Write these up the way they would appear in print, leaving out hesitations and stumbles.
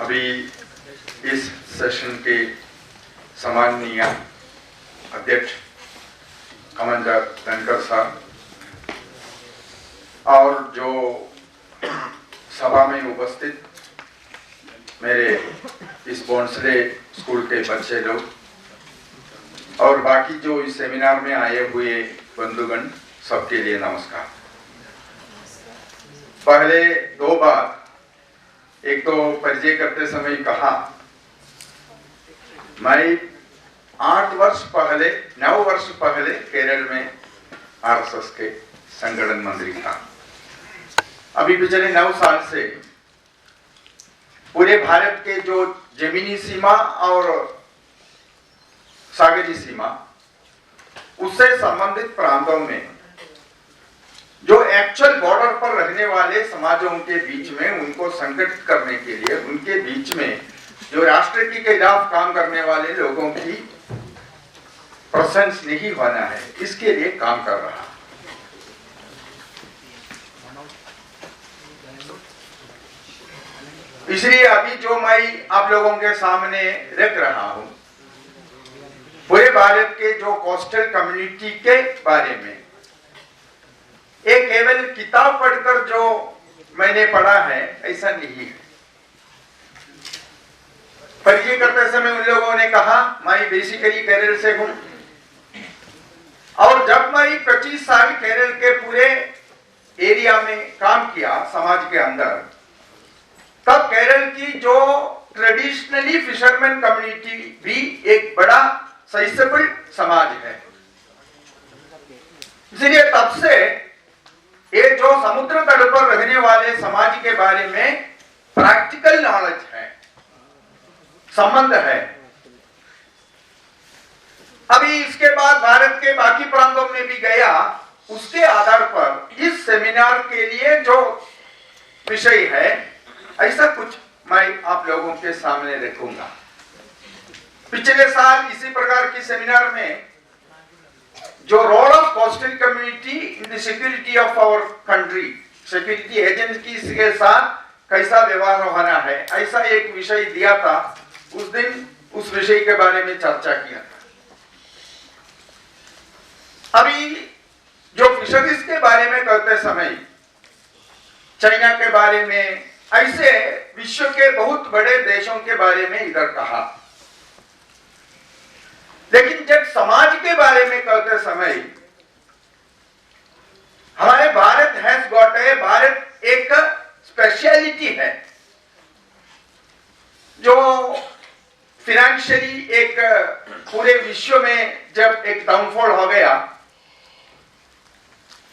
अभी इस सेशन के सम्माननीय अध्यक्ष कमांडर धनकर साहब और जो सभा में उपस्थित मेरे इस बोंसले स्कूल के बच्चे लोग और बाकी जो इस सेमिनार में आए हुए बंधुगण, सबके लिए नमस्कार। पहले दो बार, एक तो परिचय करते समय कहा, मैं 9 वर्ष पहले केरल में आरएसएस के संगठन मंत्री था। अभी पिछले 9 साल से पूरे भारत के जो जमीनी सीमा और सागरी सीमा उससे संबंधित प्रांतों में जो एक्चुअल बॉर्डर पर रहने वाले समाजों के बीच में उनको संगठित करने के लिए, उनके बीच में जो राष्ट्र के खिलाफ काम करने वाले लोगों की प्रेजेंस नहीं होना है, इसके लिए काम कर रहा। इसलिए अभी जो मैं आप लोगों के सामने रख रहा हूं, पूरे भारत के जो कोस्टल कम्युनिटी के बारे में एक केवल किताब पढ़कर जो मैंने पढ़ा है ऐसा नहीं है। परिचय करते समय उन लोगों ने कहा मैं बेसिकली केरल से हूं और जब मैं 25 साल केरल के पूरे एरिया में काम किया समाज के अंदर, तब केरल की जो ट्रेडिशनली फिशरमैन कम्युनिटी भी एक बड़ा साइजेबल समाज है। इसलिए तब से ये जो समुद्र तट पर रहने वाले समाज के बारे में प्रैक्टिकल नॉलेज है, संबंध है। अभी इसके बाद भारत के बाकी प्रांतों में भी गया, उसके आधार पर इस सेमिनार के लिए जो विषय है ऐसा कुछ मैं आप लोगों के सामने रखूंगा। पिछले साल इसी प्रकार की सेमिनार में जो role of coastal community in the security of our country, security agencies के साथ कैसा व्यवहार होना है, ऐसा एक विषय दिया था। उस दिन उस विषय के बारे में चर्चा किया था। अभी जो फिशरीज के बारे में करते समय चाइना के बारे में, ऐसे विश्व के बहुत बड़े देशों के बारे में इधर कहा, लेकिन जब समाज के बारे में करते समय हमारे भारत एक स्पेशलिटी है जो फाइनेंशियली एक पूरे विश्व में जब एक डाउनफॉल हो गया,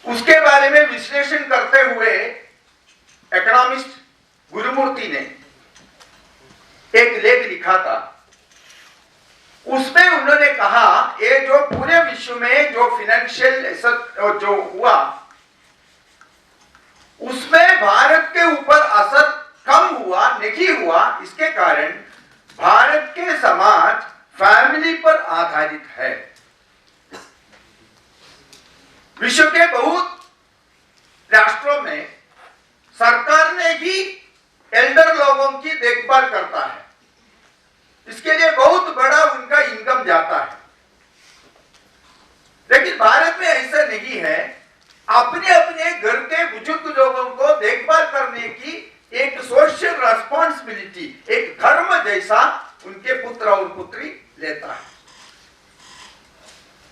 उसके बारे में विश्लेषण करते हुए इकोनॉमिस्ट गुरुमूर्ति ने एक लेख लिखा था। उसमें उन्होंने कहा ये जो पूरे विश्व में जो फाइनेंशियल जो हुआ उसमें भारत के ऊपर असर कम हुआ, नहीं हुआ। इसके कारण भारत के समाज फैमिली पर आधारित है। विश्व के बहुत राष्ट्रों में सरकार ने ही एल्डर लोगों की देखभाल करता है, इसके लिए बहुत बड़ा उनका इनकम जाता है। लेकिन भारत में ऐसा नहीं है। अपने अपने घर के बुजुर्ग लोगों को देखभाल करने की एक सोशल रिस्पांसिबिलिटी, एक धर्म जैसा उनके पुत्र और पुत्री लेता है।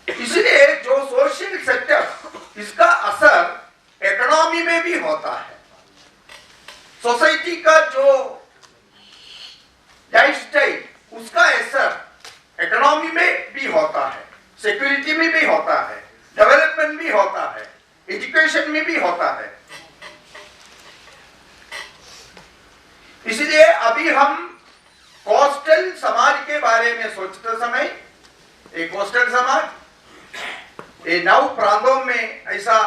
इसलिए जो सोशल सेक्टर, इसका असर इकोनॉमी में भी होता है। सोसाइटी का जो लाइफस्टाइल, उसका असर इकोनॉमी में भी होता है, सिक्योरिटी में भी होता है, डेवलपमेंट भी होता है, एजुकेशन में भी होता है। इसलिए अभी हम कोस्टल समाज के बारे में सोचते समय, एक कोस्टल समाज ये 9 प्रांतों में ऐसा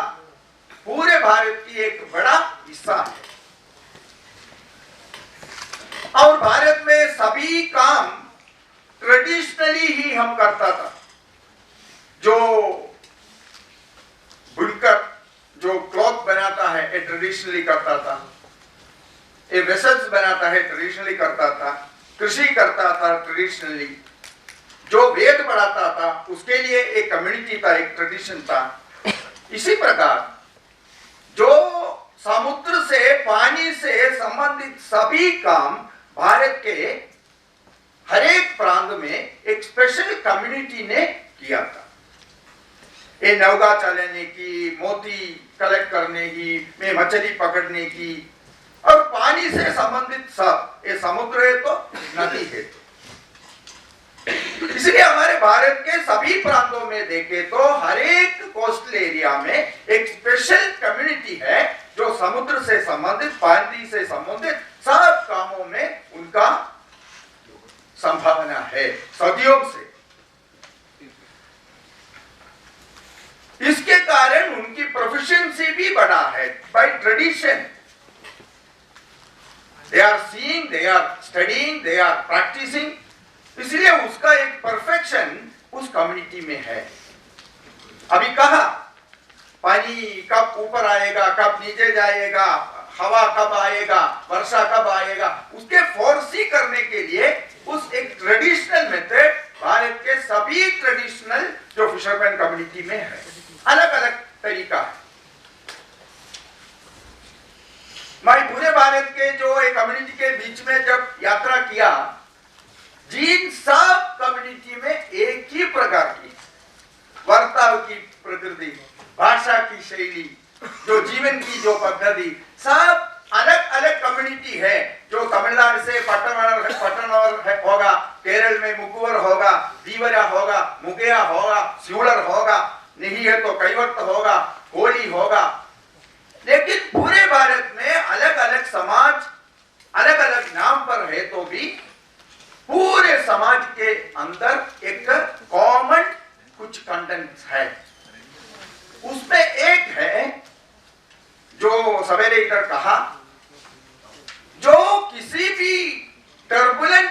पूरे भारत की एक बड़ा हिस्सा है और भारत में सभी काम ट्रेडिशनली ही हम करता था। जो बुनकर जो क्लॉथ बनाता है ये ट्रेडिशनली करता था। ये वेसल्स बनाता है, ट्रेडिशनली करता था, कृषि करता था ट्रेडिशनली, जो वेद पढ़ाता था उसके लिए एक कम्युनिटी था, एक ट्रेडिशन था। इसी प्रकार जो समुद्र से, पानी से संबंधित सभी काम भारत के हर एक प्रांत में एक स्पेशल कम्युनिटी ने किया था। ये नौका चलाने की, मोती कलेक्ट करने की, में मछली पकड़ने की, और पानी से संबंधित सब, ये समुद्र है तो नदी है तो। इसलिए हमारे भारत के सभी प्रांतों में देखें तो हर एक कोस्टल एरिया में एक स्पेशल कम्युनिटी है जो समुद्र से संबंधित, पानी से संबंधित सब कामों में उनका संभावना है सदियों से। इसके कारण उनकी प्रोफिशिएंसी भी बढ़ा है by tradition. They are seeing, they are studying, they are practising, इसलिए उसका एक परफेक्शन उस कम्युनिटी में है। अभी कहा पानी कब ऊपर आएगा, कब नीचे जाएगा, हवा कब आएगा, वर्षा कब आएगा, उसके फोरसी करने के लिए उस एक ट्रेडिशनल मेथड भारत के सभी ट्रेडिशनल जो फिशरमैन कम्युनिटी में है, अलग अलग तरीका है। मैं पूरे भारत के जो एक कम्युनिटी के बीच में जब यात्रा किया, जिन सब कम्युनिटी में एक ही प्रकार की वर्ताव की प्रकृति, भाषा की शैली, जो जीवन की जो पद्धति, सब अलग अलग कम्युनिटी है। जो तमिलनाडु से पट्टनवर होगा, केरल में मुकुवर होगा, दीवरा होगा, मुगेया होगा, स्यूलर होगा, नहीं है तो कैवर्त होगा, होली होगा, लेकिन पूरे भारत में अलग अलग समाज अलग अलग नाम पर है तो भी पूरे समाज के अंदर एक कॉमन कुछ कंटेंट्स है। उसमें एक है जो सवेरे इधर कहा, जो किसी भी टर्बुलेंट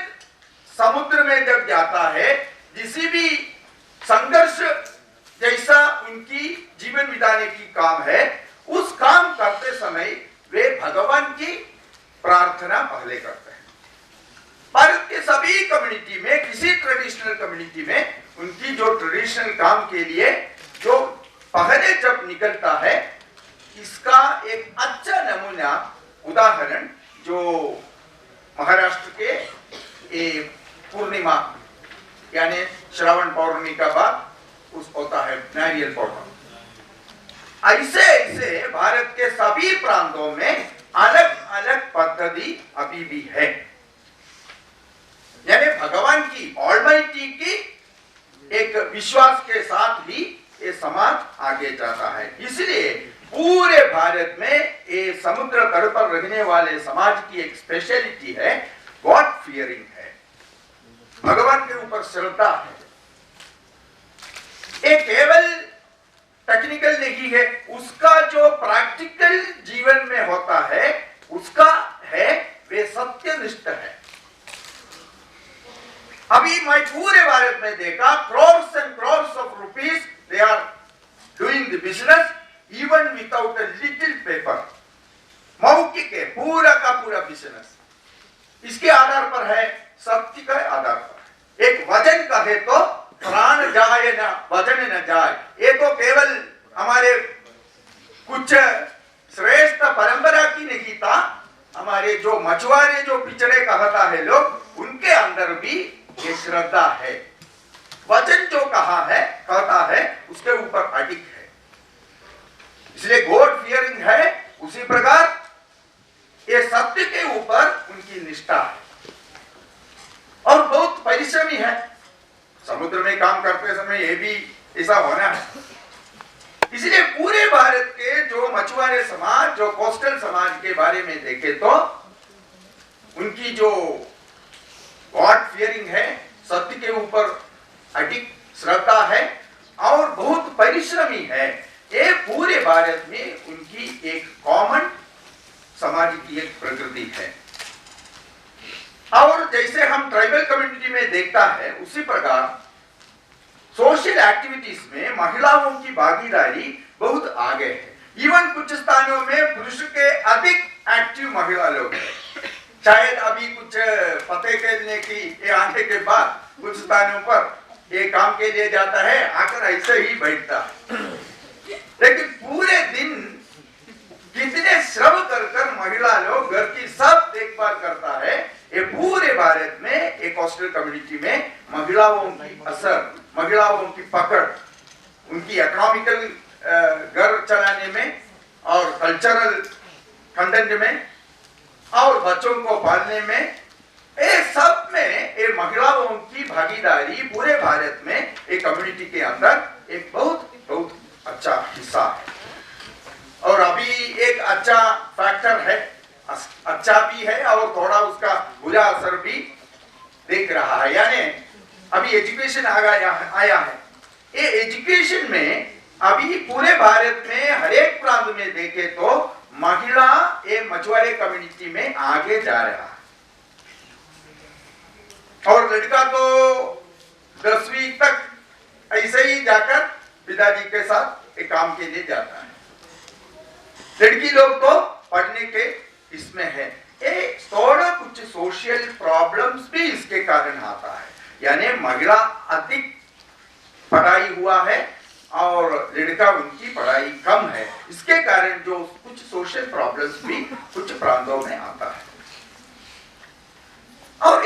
समुद्र में जब जाता है, किसी भी संघर्ष जैसा उनकी जीवन बिताने की काम है, उस काम करते समय वे भगवान की प्रार्थना पहले करते हैं। भारत के सभी कम्युनिटी में, किसी ट्रेडिशनल कम्युनिटी में उनकी जो ट्रेडिशनल काम के लिए जो पहले जब निकलता है, इसका एक अच्छा नमूना उदाहरण जो महाराष्ट्र के पूर्णिमा यानी श्रावण पौर्णिमा का बाद उस होता है नारियल पौर्णिमा। ऐसे ऐसे भारत के सभी प्रांतों में अलग अलग पद्धति अभी भी है, यानी भगवान की, ऑलमाइटी की एक विश्वास के साथ ही ये समाज आगे जाता है। इसलिए पूरे भारत में ये समुद्र तट पर रहने वाले समाज की एक स्पेशलिटी है, गॉड फियरिंग है, भगवान के ऊपर श्रद्धा है। ये केवल टेक्निकल नहीं है, उसका जो प्रैक्टिकल जीवन में होता है उसका है, वे सत्यनिष्ठ है। अभी मैं पूरे भारत में देखा, crores and crores of rupees they are doing the business even without a little paper। मौखिक है पूरा का पूरा बिजनेस, इसके आधार पर है, सत्य के आधार पर है। एक वजन का है तो प्राण जाए ना वजन न जाए, ये तो केवल हमारे कुछ श्रेष्ठ परंपरा की नहीं था, हमारे जो मछुआरे जो पिछड़े कहता है लोग, उनके अंदर भी ये श्रद्धा है। वचन जो कहा है, कहता है, उसके ऊपर अडिग है, इसलिए गॉड फियरिंग है। उसी प्रकार ये सत्य के ऊपर उनकी निष्ठा है और बहुत परिश्रमी है। समुद्र में काम करते समय ये भी ऐसा होना है। इसलिए पूरे भारत के जो मछुआरे समाज, जो कोस्टल समाज के बारे में देखें तो उनकी जो गॉड फियरिंग है, सत्य के ऊपर अडिग श्रद्धा है और बहुत परिश्रमी है। ये पूरे भारत में उनकी एक कॉमन समाज की एक प्रकृति है। और जैसे हम ट्राइबल कम्युनिटी में देखता है, उसी प्रकार सोशल एक्टिविटीज में महिलाओं की भागीदारी बहुत आगे है। इवन कुछ स्थानों में पुरुष के अधिक एक्टिव महिला लोग हैं। शायद अभी कुछ पते खेलने की ये आने के बाद कुछ स्थानों पर ये काम के लिए जाता है, आकर ऐसे ही बैठता है। लेकिन पूरे दिन कितने श्रम कर महिला लोग घर की सब देखभाल करता है। ये पूरे भारत में एक कोस्टल कम्युनिटी में महिलाओं की असर, महिलाओं की पकड़, उनकी इकोनॉमिकल घर चलाने में और कल्चरल कंटेंट में और बच्चों को पालने में, ये सब में ये महिलाओं की भागीदारी पूरे भारत में एक कम्युनिटी के अंदर एक बहुत बहुत अच्छा हिस्सा है। और अभी एक अच्छा फैक्टर है, अच्छा भी है और थोड़ा उसका बुरा असर भी देख रहा है, यानी अभी एजुकेशन आया है। ये एजुकेशन में अभी पूरे भारत में हर एक प्रांत में देखे तो महिला ये मछुआरे कम्युनिटी में आगे जा रहा है। और लड़का तो 10वीं तक ऐसे ही जाकर पिताजी के साथ एक काम के लिए जाता है। लड़की लोग तो पढ़ने के इसमें है। एक थोड़ा कुछ सोशल प्रॉब्लम्स भी इसके कारण आता है, यानी महिला अधिक पढ़ाई हुआ है और लड़का उनकी पढ़ाई कम है। इसके कारण जो कुछ सोशल प्रॉब्लम्स भी कुछ प्रांतों में आता है। और